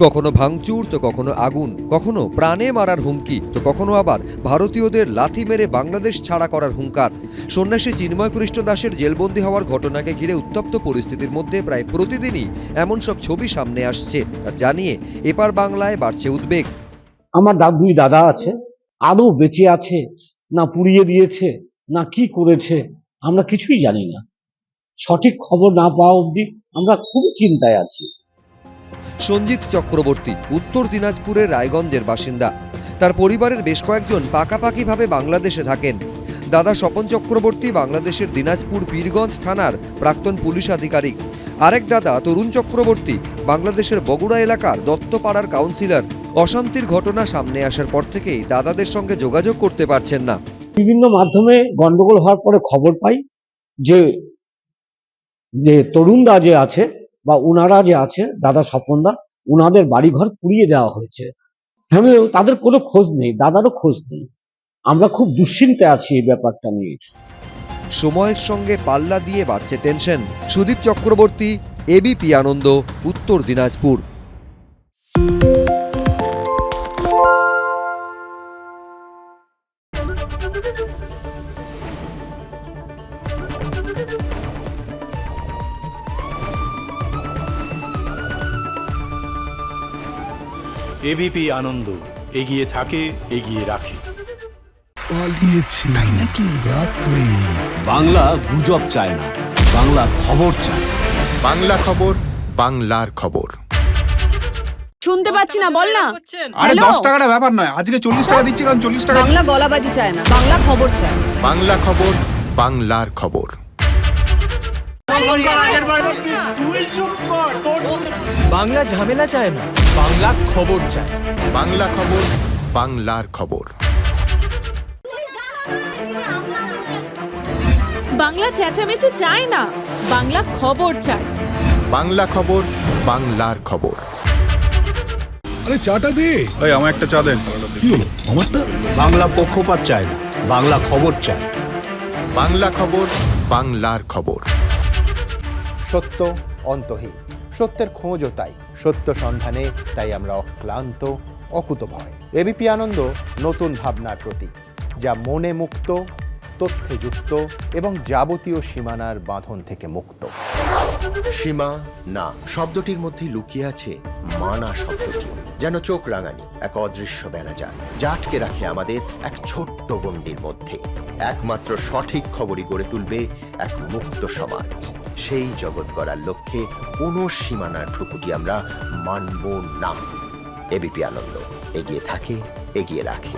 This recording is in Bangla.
কখনো ভাঙচুর তো কখনো আগুন, কখনো প্রাণে মারার হুমকি, তো কখনো আবার ভারতীয়দের লাথি মেরে বাংলাদেশ ছাড়া করার হুঙ্কার। সন্ন্যাসী চিন্ময় কৃষ্ণ দাসের জেলবন্দি হওয়ার ঘটনাকে ঘিরে উত্তপ্ত পরিস্থিতির মধ্যে প্রায় প্রতিদিনই এমন সব ছবি সামনে আসছে, আর জানিয়ে এপার বাংলায় বাড়ছে উদ্বেগ। আমার দুই দাদা আছে, আদৌ বেঁচে আছে না পুড়িয়ে দিয়েছে না কি করেছে আমরা কিছুই জানি না। সঠিক খবর না পাওয়া অবধি আমরা খুবই চিন্তায় আছি। সঞ্জিত চক্রবর্তী উত্তর দিনাজপুরের রায়গঞ্জের বাসিন্দা। তার পরিবারের বেশ কয়েকজন পাকাপাকিভাবে বাংলাদেশে থাকেন। দাদা স্বপন চক্রবর্তী বাংলাদেশের দিনাজপুর পীরগঞ্জ থানার প্রাক্তন পুলিশ আধিকারিক। আরেক দাদা তরুণ চক্রবর্তী বাংলাদেশের বগুড়া এলাকার দত্তপাড়ার কাউন্সিলর। অশান্তির ঘটনা সামনে আসার পর থেকেই দাদাদের সঙ্গে যোগাযোগ করতে পারছেন না। বিভিন্ন মাধ্যমে গন্ডগোল হওয়ার পরে খবর পাই যে তরুণদা যে আছে বা উনারা যে আছে, দাদা স্বপনদা, উনাদের বাড়িঘর পুড়িয়ে দেওয়া হয়েছে। হ্যাঁ, তাদের কোনো খোঁজ নেই, দাদারও খোঁজ নেই। আমরা খুব দুশ্চিন্তায় আছি এই ব্যাপারটা নিয়ে। সময়ের সঙ্গে পাল্লা দিয়ে বাড়ছে টেনশন। সুদীপ চক্রবর্তী, এবিপি আনন্দ, উত্তর দিনাজপুর। এবিপি আনন্দ, এগিয়ে থাকে, এগিয়ে রাখে। পালিয়েছে তাই নাকি? রাত্রে বাংলা গুজব চায় না, বাংলা খবর চায়। বাংলা খবর, বাংলার খবর। শুনতে পাচ্ছি না, বল না। আরে 10 টাকাটা ব্যাপার নয়, আজকে 40 টাকা দিচ্ছি, কারণ 40 টাকা। বাংলা গলাবাজি চায় না, বাংলা খবর চায়। বাংলা খবর, বাংলার খবর। বাংলা ঝামেলা চায় না, বাংলা খবর চায়। বাংলা খবর, বাংলার খবর। বাংলা চেঁচামেচি চায় না, বাংলা খবর চায়। বাংলা খবর, বাংলার খবর। আরে চাটা দে। এই আমার একটা চা দেন। কি হলো আমারটা? বাংলা পক্ষপাত চায় না, বাংলা খবর চায়। বাংলা খবর, বাংলার খবর। সত্য অন্তহীন, সত্যের খোঁজও তাই, সত্য সন্ধানে তাই আমরা অক্লান্ত, অকুতভয়। এবিপি আনন্দ নতুন ভাবনার প্রতীক, যা মনে মুক্ত, তথ্যে যুক্ত এবং যাবতীয় সীমানার বাঁধন থেকে মুক্ত। সীমা না শব্দটির মধ্যে লুকিয়ে আছে মানা শব্দটি, যেন চোখ রাঙানি এক অদৃশ্য বেড়াজাল, যা আটকে রাখে আমাদের এক ছোট্ট গণ্ডির মধ্যে। একমাত্র সঠিক খবরই গড়ে তুলবে এক মুক্ত সমাজ। সেই জগৎ গড়ার লক্ষ্যে কোনো সীমানার ঠুকুটি আমরা মানব না। এবিপি আনন্দ, এগিয়ে থাকে, এগিয়ে রাখে।